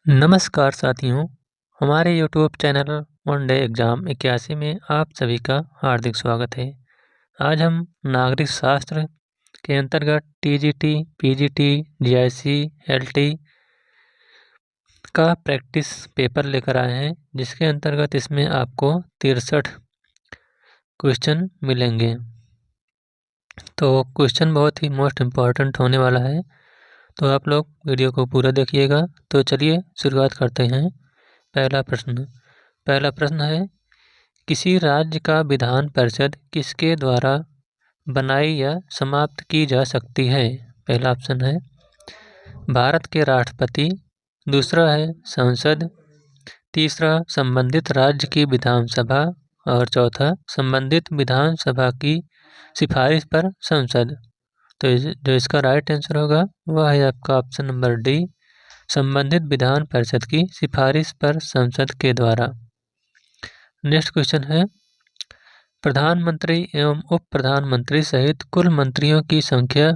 नमस्कार साथियों, हमारे YouTube channel one day exam 81 में आप सभी का हार्दिक स्वागत है। आज हम नागरिक शास्त्र के अंतर्गत TGT, PGT, GIC, LT का प्रैक्टिस पेपर लेकर आए हैं, जिसके अंतर्गत इसमें आपको 63 क्वेश्चन मिलेंगे। तो क्वेश्चन बहुत ही मोस्ट इम्पॉर्टेंट होने वाला है, तो आप लोग वीडियो को पूरा देखिएगा। तो चलिए शुरुआत करते हैं। पहला प्रश्न है, किसी राज्य का विधान परिषद किसके द्वारा बनाई या समाप्त की जा सकती है? पहला ऑप्शन है भारत के राष्ट्रपति, दूसरा है संसद, तीसरा संबंधित राज्य की विधानसभा और चौथा संबंधित विधानसभा की सिफारिश पर संसद। तो जो इसका राइट आंसर होगा वह है आपका ऑप्शन नंबर डी, संबंधित विधान परिषद की सिफारिश पर संसद के द्वारा। नेक्स्ट क्वेश्चन है, प्रधानमंत्री एवं उप प्रधानमंत्री सहित कुल मंत्रियों की संख्या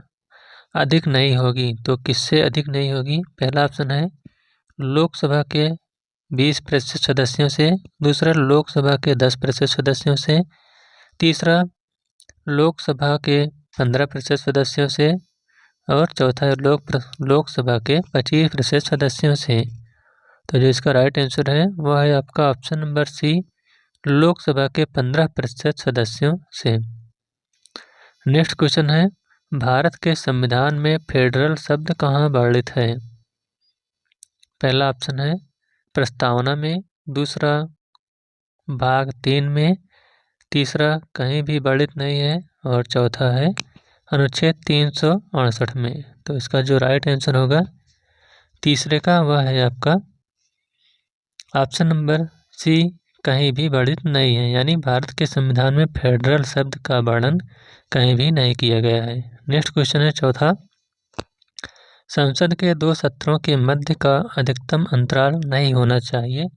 अधिक नहीं होगी तो किससे अधिक नहीं होगी? पहला ऑप्शन है लोकसभा के 20% सदस्यों से, दूसरा लोकसभा के 10% सदस्यों से, तीसरा लोकसभा के 15% सदस्यों से और चौथा है लोकसभा के 25% सदस्यों से। तो जो इसका राइट आंसर है वह है आपका ऑप्शन नंबर सी, लोकसभा के 15% सदस्यों से। नेक्स्ट क्वेश्चन है, भारत के संविधान में फेडरल शब्द कहाँ वर्णित है? पहला ऑप्शन है प्रस्तावना में, दूसरा भाग 3 में, तीसरा कहीं भी वर्णित नहीं है और चौथा है अनुच्छेद 368 में। तो इसका जो राइट आंसर होगा तीसरे का वह है आपका ऑप्शन नंबर सी, कहीं भी वर्णित नहीं है, यानी भारत के संविधान में फेडरल शब्द का वर्णन कहीं भी नहीं किया गया है। नेक्स्ट क्वेश्चन है चौथा, संसद के 2 सत्रों के मध्य का अधिकतम अंतराल नहीं होना चाहिए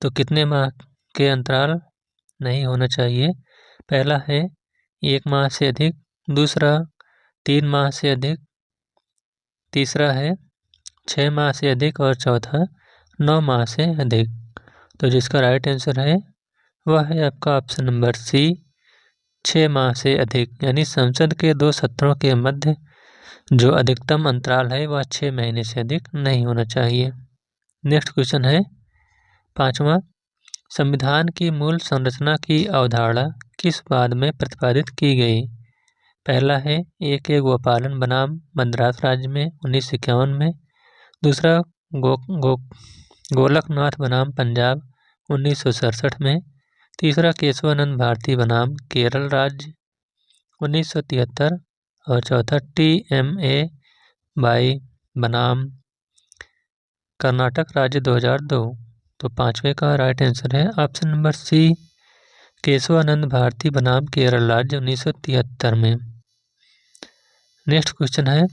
तो कितने माह के अंतराल नहीं होना चाहिए? पहला है 1 माह से अधिक, दूसरा 3 माह से अधिक, तीसरा है 6 माह से अधिक और चौथा 9 माह से अधिक। तो जिसका राइट आंसर है वह है आपका ऑप्शन नंबर सी, 6 माह से अधिक, यानी संसद के 2 सत्रों के मध्य जो अधिकतम अंतराल है वह 6 महीने से अधिक नहीं होना चाहिए। नेक्स्ट क्वेश्चन है पांचवा, संविधान की मूल संरचना की अवधारणा किस वाद में प्रतिपादित की गई? पहला है एक गोपालन बनाम मद्रास राज्य में 1951 में, दूसरा गोलकनाथ बनाम पंजाब 1967 में, तीसरा केशवानंद भारती बनाम केरल राज्य 1973 और चौथा TMA बाई बनाम कर्नाटक राज्य 2002। तो पांचवे का राइट आंसर है option number C, Keshavananda Bharati बनाम केरल राज्य 1973 में। नेक्स्ट क्वेश्चन है,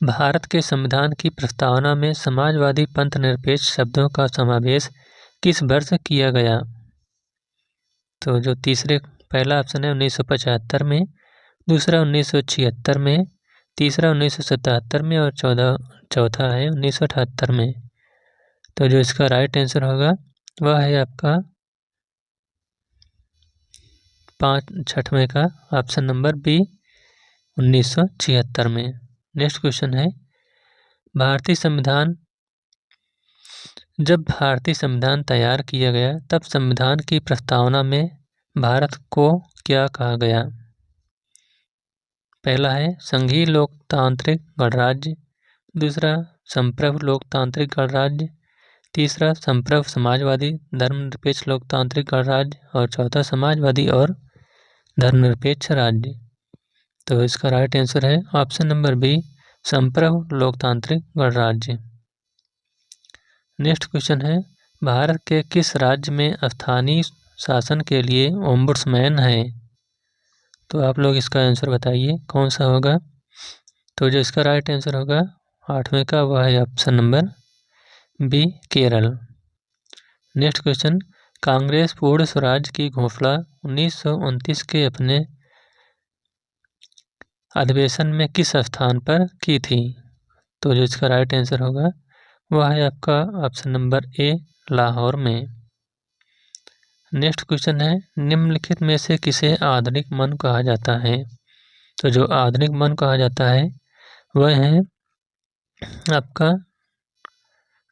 भारत के संविधान की प्रस्तावना में समाजवादी पंथ निरपेक्ष शब्दों का समावेश किस वर्ष किया गया? तो जो पहला ऑप्शन है 1975 में, दूसरा 1976 में, तीसरा 1977 में और चौथा है 1978 में। तो जो इसका राइट आंसर होगा वह है आपका छठवें का ऑप्शन नंबर बी, 1976 में। नेक्स्ट क्वेश्चन है, जब भारतीय संविधान तैयार किया गया तब संविधान की प्रस्तावना में भारत को क्या कहा गया? पहला है संघीय लोकतांत्रिक गणराज्य, दूसरा संप्रभु लोकतांत्रिक गणराज्य, तीसरा संप्रभु समाजवादी धर्मनिरपेक्ष लोकतांत्रिक गणराज्य और चौथा समाजवादी और धर्मनिरपेक्ष राज्य। तो इसका राइट आंसर है ऑप्शन नंबर बी, संप्रभु लोकतांत्रिक गणराज्य। नेक्स्ट क्वेश्चन है, भारत के किस राज्य में स्थानीय शासन के लिए ओम्बुड्समैन है? तो आप लोग इसका आंसर बताइए कौन सा होगा। तो जो इसका राइट आंसर होगा आठवें का वह है option number B, Kerala. Next question, Congress Purna Swaraj की घोषणा 1929 के अपने अधिवेशन में किस स्थान पर की थी? तो जो इसका राइट आंसर होगा वह है आपका ऑप्शन नंबर ए, लाहौर में। नेक्स्ट क्वेश्चन है, निम्नलिखित में से किसे आधुनिक मन कहा जाता है? तो जो आधुनिक मन कहा जाता है वह है आपका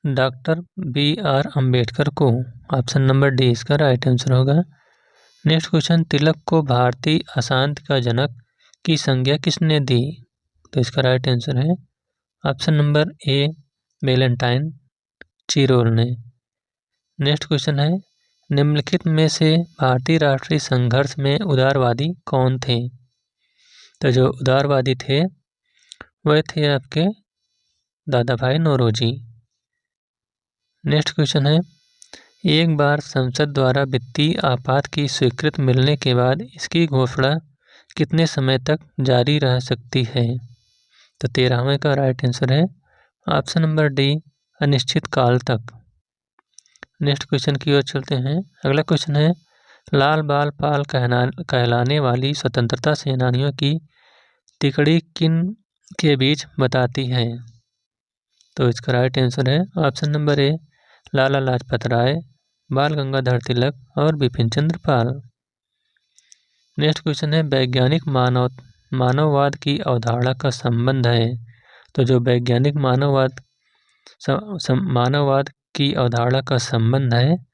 डॉक्टर B.R. अम्बेडकर को। ऑप्शन नंबर डी इसका राइट आंसर होगा। नेक्स्ट क्वेश्चन, तिलक को भारतीय अशांति का जनक की संज्ञा किसने दी? तो इसका राइट आंसर है ऑप्शन नंबर ए, वैलेंटाइन चिरोल ने। नेक्स्ट क्वेश्चन है, निम्नलिखित में से भारतीय राष्ट्रीय संघर्ष में उदारवादी कौन थे? तो जो उदारवादी थे वह थे आपके दादा भाई नौरोजी। नेक्स्ट क्वेश्चन है, एक बार संसद द्वारा वित्तीय आपात की स्वीकृति मिलने के बाद इसकी घोषणा कितने समय तक जारी रह सकती है? तो 13वें का राइट आंसर है ऑप्शन नंबर डी, अनिश्चित काल तक। नेक्स्ट क्वेश्चन की ओर चलते हैं। अगला क्वेश्चन है, लाल बाल पाल कहलाने वाली स्वतंत्रता सेनानियों की तिकड़ी किन के बीच बताती है? तो इसका राइट आंसर है ऑप्शन नंबर ए, लाला लाजपत राय, बाल गंगाधर तिलक और बिपिन चंद्र पाल। नेक्स्ट क्वेश्चन है, वैज्ञानिक मानववाद की अवधारणा का संबंध है? तो जो वैज्ञानिक मानववाद की अवधारणा का संबंध है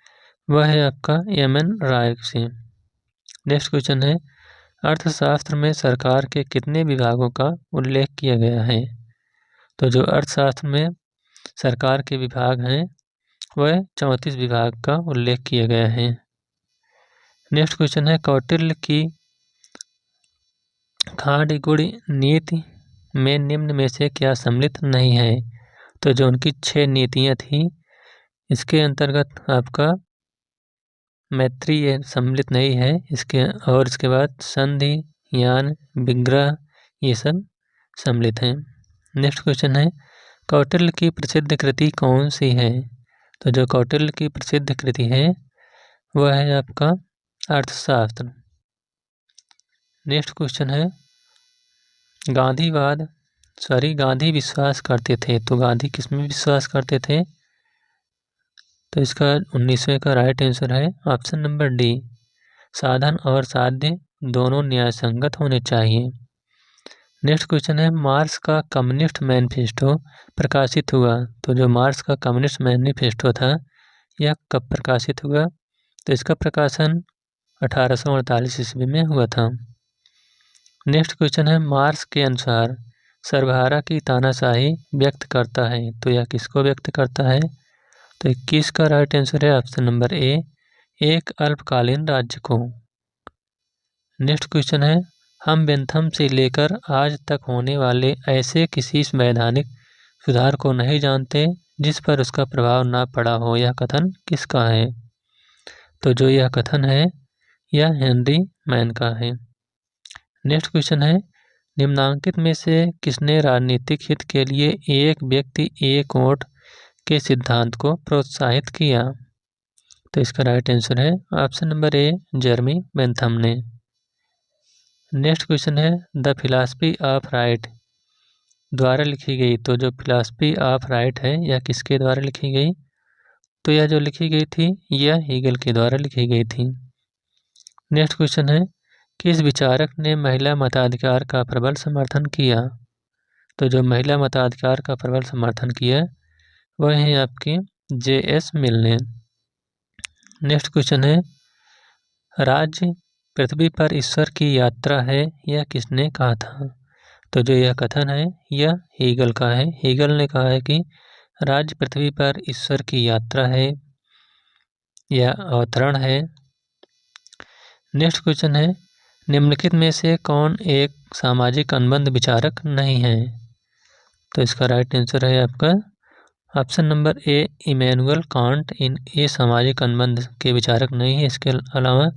वह है आपका M.N. राय से। नेक्स्ट क्वेश्चन है, अर्थशास्त्र में सरकार के कितने विभागों का उल्लेख किया गया है? तो जो अर्थशास्त्र में सरकार के विभाग हैं वह 34 विभाग का उल्लेख किया गया है। नेक्स्ट क्वेश्चन है, कौटिल्य की खाड़ी-गुड़ नीति में निम्न में से क्या सम्मिलित नहीं है? तो जो उनकी 6 नीतियाँ थी इसके अंतर्गत आपका मैत्री ये सम्मिलित नहीं है, इसके बाद संधि, यान, विग्रह ये सब सम्मिलित हैं। नेक्स्ट क्वेश्चन है, कौटिल्य की प्रसिद्ध कृति कौन सी है? तो जो कौटिल्य की प्रसिद्ध कृति है वह है आपका अर्थशास्त्र। नेक्स्ट क्वेश्चन है, गांधी विश्वास करते थे, तो गांधी किसमें विश्वास करते थे? तो इसका 19वें का राइट आंसर है ऑप्शन नंबर डी, साधन और साध्य दोनों न्यायसंगत होने चाहिए। नेक्स्ट क्वेश्चन है, मार्क्स का कम्युनिस्ट मैनिफेस्टो प्रकाशित हुआ? तो जो मार्क्स का कम्युनिस्ट मैनिफेस्टो था यह कब प्रकाशित हुआ? तो इसका प्रकाशन 1848 ईस्वी में हुआ था। नेक्स्ट क्वेश्चन है, मार्क्स के अनुसार सर्वहारा की तानाशाही व्यक्त करता है, तो यह किसको व्यक्त करता है? तो 21 का राइट आंसर है ऑप्शन नंबर ए, एक अल्पकालीन राज्य को। नेक्स्ट क्वेश्चन है, हम बेंथम से लेकर आज तक होने वाले ऐसे किसी वैधानिक सुधार को नहीं जानते जिस पर उसका प्रभाव ना पड़ा हो, यह कथन किसका है? तो जो यह कथन है यह हेनरी मैन का है। नेक्स्ट क्वेश्चन है, निम्नांकित में से किसने राजनीतिक हित के लिए एक व्यक्ति एक वोट के सिद्धांत को प्रोत्साहित किया? तो इसका राइट आंसर है ऑप्शन नंबर ए, जेरेमी बेंथम ने। नेक्स्ट क्वेश्चन है, द फिलॉसफी ऑफ राइट द्वारा लिखी गई, तो जो फिलॉसफी ऑफ राइट है यह किसके द्वारा लिखी गई? तो यह जो लिखी गई थी यह हीगल के द्वारा लिखी गई थी। नेक्स्ट क्वेश्चन है, किस विचारक ने महिला मताधिकार का प्रबल समर्थन किया? तो जो महिला मताधिकार का प्रबल समर्थन किया वह है आपके J.S. मिल ने। नेक्स्ट क्वेश्चन है, राज्य पृथ्वी पर ईश्वर की यात्रा है यह किसने कहा था? तो जो यह कथन है यह हीगल का है। हीगल ने कहा है कि राज्य पृथ्वी पर ईश्वर की यात्रा है, यह अवतरण है। नेक्स्ट क्वेश्चन है, निम्नलिखित में से कौन एक सामाजिक अनुबंध विचारक नहीं है? तो इसका राइट आंसर है आपका ऑप्शन नंबर ए, इमैनुअल कांट ये सामाजिक अनुबंध के विचारक नहीं है। इसके अलावा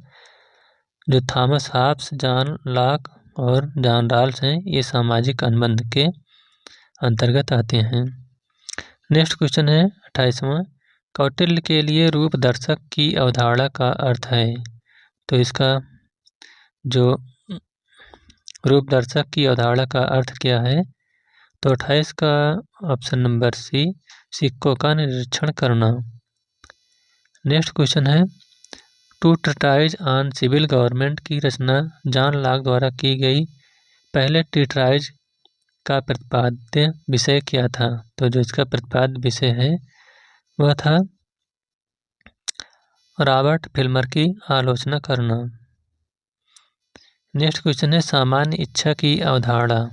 जो थॉमस हॉब्स, जॉन लॉक और जॉन रॉल्स हैं ये सामाजिक अनुबंध के अंतर्गत आते हैं। नेक्स्ट क्वेश्चन है 28वां, कौटिल्य के लिए रूप दर्शक की अवधारणा का अर्थ है? तो इसका जो रूप दर्शक की अवधारणा का अर्थ क्या है? तो तो 28 का ऑप्शन नंबर सी, सिक्कों का निरीक्षण करना। नेक्स्ट क्वेश्चन है, two treatise on civil government की रचना जॉन लॉक द्वारा की गई पहले ट्रीटाइज का प्रतिपाद्य विषय क्या था? तो जो इसका प्रतिपाद्य विषय है वह था रॉबर्ट फिल्मर की आलोचना करना। नेक्स्ट क्वेश्चन है, सामान्य इच्छा की अवधारणा।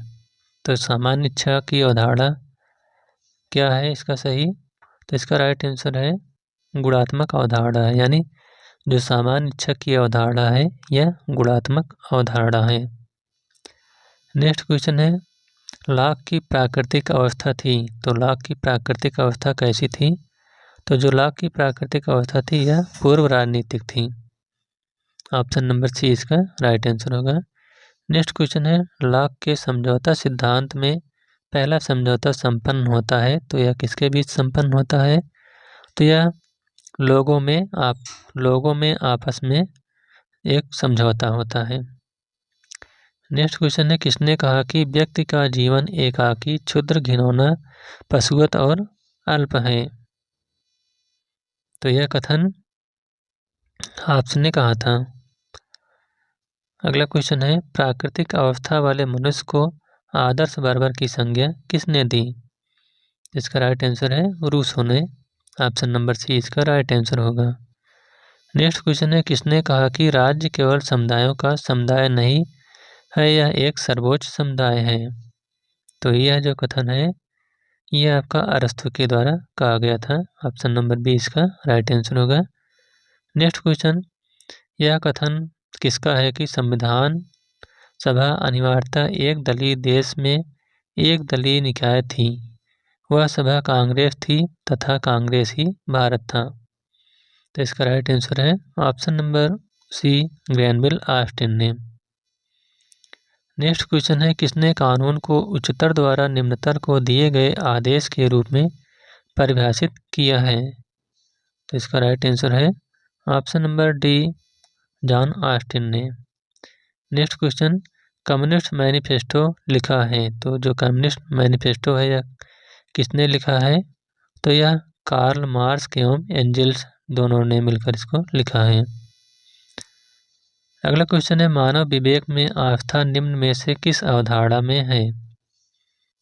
तो सामान्य इच्छा की अवधारणा क्या है इसका सही? तो इसका राइट आंसर है गुणात्मक अवधारणा है, यानी जो सामान्य इच्छा की अवधारणा है यह गुणात्मक अवधारणा है। नेक्स्ट क्वेश्चन है, लॉक की प्राकृतिक अवस्था थी। तो लॉक की प्राकृतिक अवस्था कैसी थी? तो जो लॉक की प्राकृतिक अवस्था थी यह पूर्व राजनीतिक थी। ऑप्शन नंबर सी इसका राइट आंसर होगा। नेक्स्ट क्वेश्चन है, लॉक के समझौता सिद्धांत में पहला समझौता संपन्न होता है तो यह किसके बीच संपन्न होता है? तो यह लोगों में आपस में एक समझौता होता है। नेक्स्ट क्वेश्चन है, किसने कहा कि व्यक्ति का जीवन एकाकी, क्षुद्र, घिनौना, पशुवत और अल्प है? तो यह कथन हाब्स ने कहा था। अगला क्वेश्चन है, प्राकृतिक अवस्था वाले मनुष्य को आदर्श बार्बर की संज्ञा किसने दी? इसका राइट आंसर है रूसो ने। ऑप्शन नंबर सी इसका राइट आंसर होगा। नेक्स्ट क्वेश्चन है, किसने कहा कि राज्य केवल समुदायों का समुदाय नहीं है, यह एक सर्वोच्च समुदाय है? तो यह जो कथन है यह आपका अरस्तु के द्वारा कहा गया था। ऑप्शन नंबर बी इसका राइट आंसर होगा। नेक्स्ट क्वेश्चन, यह कथन किसका है कि संविधान सभा अनिवार्यतः एक दलीय देश में एक दलीय निकाय थी? वह सभा कांग्रेस थी तथा कांग्रेस ही भारत था। तो इसका राइट आंसर है option number C, Granville Austin ने। नेक्स्ट क्वेश्चन है, किसने कानून को उच्चतर द्वारा निम्नतर को दिए गए आदेश के रूप में परिभाषित किया है? तो इसका राइट आंसर है option number D, John Austin ने। नेक्स्ट क्वेश्चन, कम्युनिस्ट मैनिफेस्टो लिखा है। तो जो कम्युनिस्ट मैनिफेस्टो है यह किसने लिखा है? तो यह कार्ल मार्क्स एवं एंजेल्स दोनों ने मिलकर इसको लिखा है। अगला क्वेश्चन है, मानव विवेक में आस्था निम्न में से किस अवधारणा में है?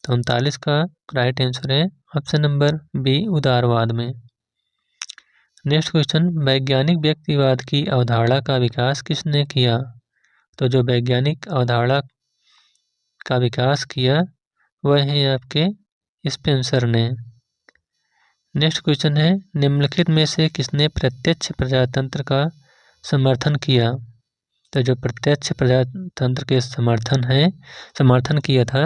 तो 39 का राइट आंसर है ऑप्शन नंबर बी, उदारवाद में। नेक्स्ट क्वेश्चन, वैज्ञानिक व्यक्तिवाद की अवधारणा का विकास किसने किया? तो जो वैज्ञानिक अवधारणा का विकास किया वह है आपके स्पेंसर ने। नेक्स्ट क्वेश्चन है, निम्नलिखित में से किसने प्रत्यक्ष प्रजातंत्र का समर्थन किया? तो जो प्रत्यक्ष प्रजातंत्र के समर्थन किया था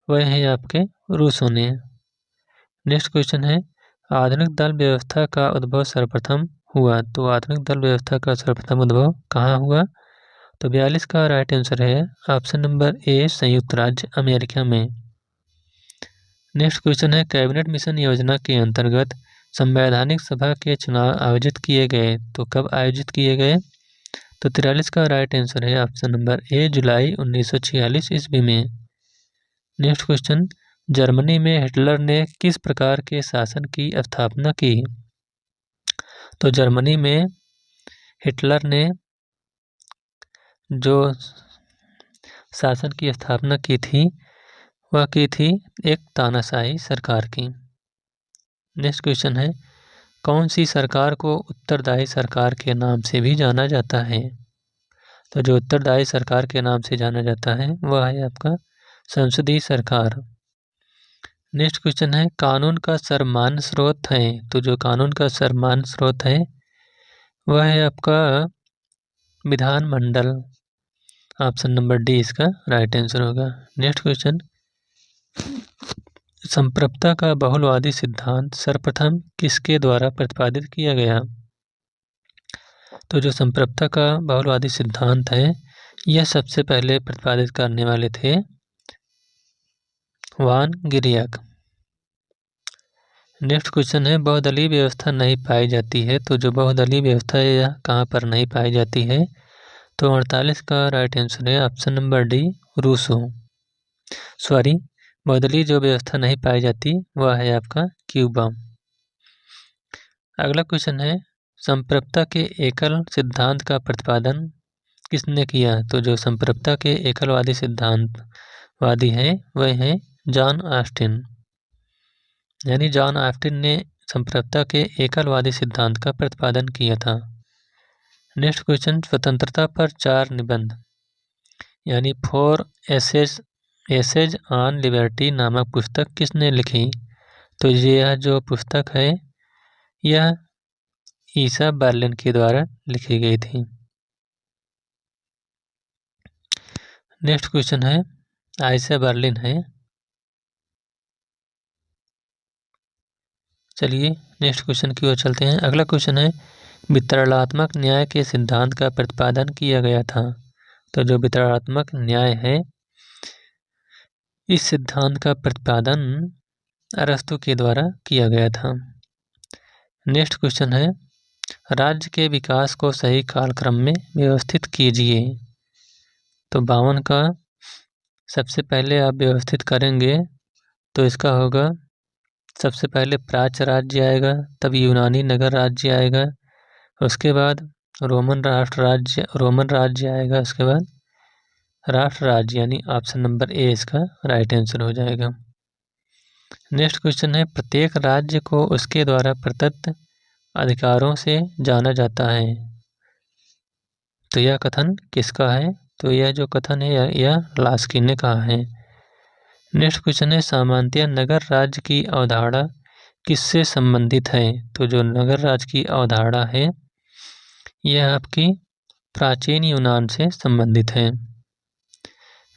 वह है आपके रूसो ने। नेक्स्ट क्वेश्चन है, आधुनिक दल व्यवस्था का उद्भव सर्वप्रथम हुआ। तो आधुनिक दल व्यवस्था का सर्वप्रथम उद्भव कहाँ हुआ? तो 42 का राइट आंसर है ऑप्शन नंबर ए, संयुक्त राज्य अमेरिका में। नेक्स्ट क्वेश्चन है, कैबिनेट मिशन योजना के अंतर्गत संवैधानिक सभा के चुनाव आयोजित किए गए। तो कब आयोजित किए गए? तो 43 का राइट आंसर है ऑप्शन नंबर ए, जुलाई 1946 ईस्वी में। नेक्स्ट क्वेश्चन, जर्मनी में हिटलर ने किस प्रकार के शासन की स्थापना की? तो जर्मनी में हिटलर ने जो शासन की स्थापना की थी वह की थी एक तानाशाही सरकार की। नेक्स्ट क्वेश्चन है, कौन सी सरकार को उत्तरदायी सरकार के नाम से भी जाना जाता है? तो जो उत्तरदायी सरकार के नाम से जाना जाता है वह है आपका संसदीय सरकार। नेक्स्ट क्वेश्चन है, कानून का सर्वमान्य स्रोत है। तो जो कानून का सर्वमान्य स्रोत है वह है आपका विधानमंडल। ऑप्शन नंबर डी इसका राइट आंसर होगा। नेक्स्ट क्वेश्चन, संप्रभुता का बहुलवादी सिद्धांत सर्वप्रथम किसके द्वारा प्रतिपादित किया गया? तो जो संप्रभुता का बहुलवादी सिद्धांत है यह सबसे पहले प्रतिपादित करने वाले थे वान गिरियाक। नेक्स्ट क्वेश्चन है, बहुदलीय व्यवस्था नहीं पाई जाती है। तो जो बहुदलीय व्यवस्था है यह कहाँ पर नहीं पाई जाती है? तो 48 का राइट आंसर है ऑप्शन नंबर डी, रूसो। बदली जो व्यवस्था नहीं पाई जाती वह है आपका क्यूबा। अगला क्वेश्चन है, संप्रभुता के एकल सिद्धांत का प्रतिपादन किसने किया? तो जो संप्रभुता के एकलवादी सिद्धांतवादी हैं वह हैं जॉन ऑस्टिन। यानी जॉन ऑस्टिन ने संप्रभुता के एकलवादी सिद्धांत का प्रतिपादन किया था। नेक्स्ट क्वेश्चन, स्वतंत्रता पर 4 निबंध यानी 4 एसेज ऑन लिबर्टी नामक पुस्तक किसने लिखी? तो यह जो पुस्तक है यह ईसा बर्लिन के द्वारा लिखी गई थी। नेक्स्ट क्वेश्चन है, ईसा बर्लिन है। चलिए नेक्स्ट क्वेश्चन की ओर चलते हैं। अगला क्वेश्चन है, वितरणात्मक न्याय के सिद्धांत का प्रतिपादन किया गया था। तो जो वितरणात्मक न्याय है इस सिद्धांत का प्रतिपादन अरस्तु के द्वारा किया गया था। नेक्स्ट क्वेश्चन है, राज्य के विकास को सही कालक्रम में व्यवस्थित कीजिए। तो 52 का सबसे पहले आप व्यवस्थित करेंगे तो इसका होगा, सबसे पहले प्राच्य राज्य आएगा, तब यूनानी नगर राज्य आएगा, उसके बाद रोमन राज्य आएगा, उसके बाद राष्ट्र राज्य यानी ऑप्शन नंबर ए इसका राइट आंसर हो जाएगा। नेक्स्ट क्वेश्चन है, प्रत्येक राज्य को उसके द्वारा प्रदत्त अधिकारों से जाना जाता है। तो यह कथन किसका है? तो यह जो कथन है यह लास्की ने कहा है। नेक्स्ट क्वेश्चन है, सामान्यतः नगर राज्य की अवधारणा किससे संबंधित है? तो जो नगर राज्य की अवधारणा है यह आपकी प्राचीन यूनान से संबंधित है।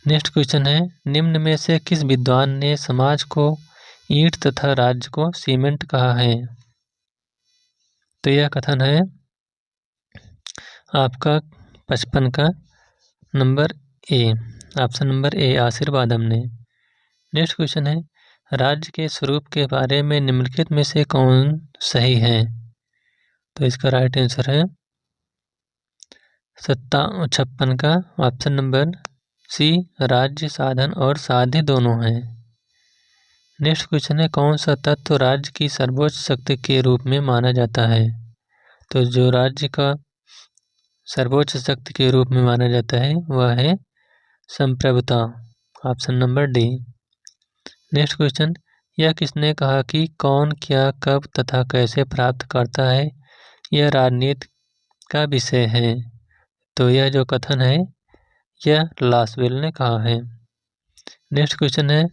नेक्स्ट क्वेश्चन है, निम्न में से किस विद्वान ने समाज को ईंट तथा राज्य को सीमेंट कहा है? तो यह कथन है आपका 55 का number A, option number A आशीर्वादम ने। नेक्स्ट क्वेश्चन है, राज्य के स्वरूप के बारे में निम्नलिखित में से कौन सही है? तो इसका राइट आंसर है 56 का ऑप्शन नंबर सी, राज्य साधन और साध्य दोनों हैं। नेक्स्ट क्वेश्चन है, कौन सा तत्व राज्य की सर्वोच्च शक्ति के रूप में माना जाता है? तो जो राज्य का सर्वोच्च शक्ति के रूप में माना जाता है वह है संप्रभुता, option number D. Next question, यह किसने कहा कि कौन क्या कब तथा कैसे प्राप्त करता है यह राजनीति का विषय है? तो यह जो कथन है यह लासवेल ने कहा है। नेक्स्ट क्वेश्चन है,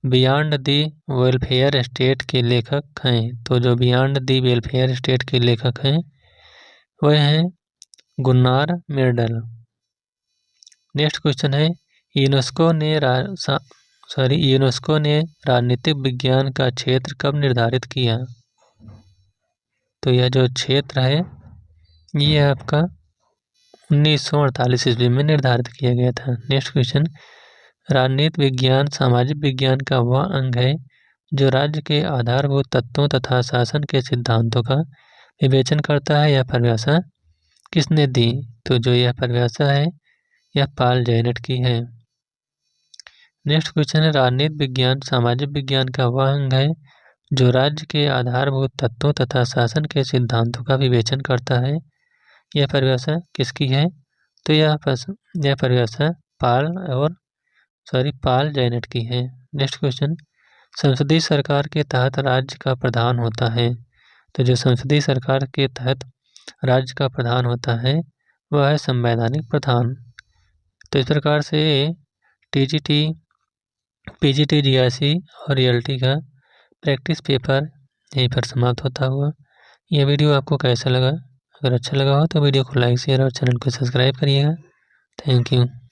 बियॉन्ड दी वेलफेयर स्टेट के लेखक हैं। तो जो बियॉन्ड दी वेलफेयर स्टेट के लेखक हैं वह हैं गुन्नार मिर्डल। नेक्स्ट क्वेश्चन है, यूनेस्को ने राजनीतिक विज्ञान का क्षेत्र कब निर्धारित किया? तो यह जो क्षेत्र है ये आपका 1948 ईस्वी में निर्धारित किया गया था। नेक्स्ट क्वेश्चन, राजनीति विज्ञान सामाजिक विज्ञान का वह अंग है जो राज्य के आधारभूत तत्वों तथा शासन के सिद्धांतों का विवेचन करता है। यह परिभाषा किसने दी? तो जो यह परिभाषा है यह पॉल जैनेट की है। नेक्स्ट क्वेश्चन है, राजनीति विज्ञान सामाजिक विज्ञान का वह अंग है जो राज्य के आधारभूत तत्वों तथा शासन के सिद्धांतों का विवेचन करता है। यह परिभाषा किसकी है? तो यह परिभाषा पॉल जैनेट की है। नेक्स्ट क्वेश्चन, संसदीय सरकार के तहत राज्य का प्रधान होता है। तो जो संसदीय सरकार के तहत राज्य का प्रधान होता है वह है संवैधानिक प्रधान। तो इस प्रकार से टीजीटी, पीजीटी, जीआरसी और ईएलटी का प्रैक्टिस पेपर यहीं पर समाप्त होता हुआ। यह वीडियो आपको कैसा लगा? अगर अच्छा लगा हो तो वीडियो को लाइक शेयर और चैनल को सब्सक्राइब करिएगा। Thank you.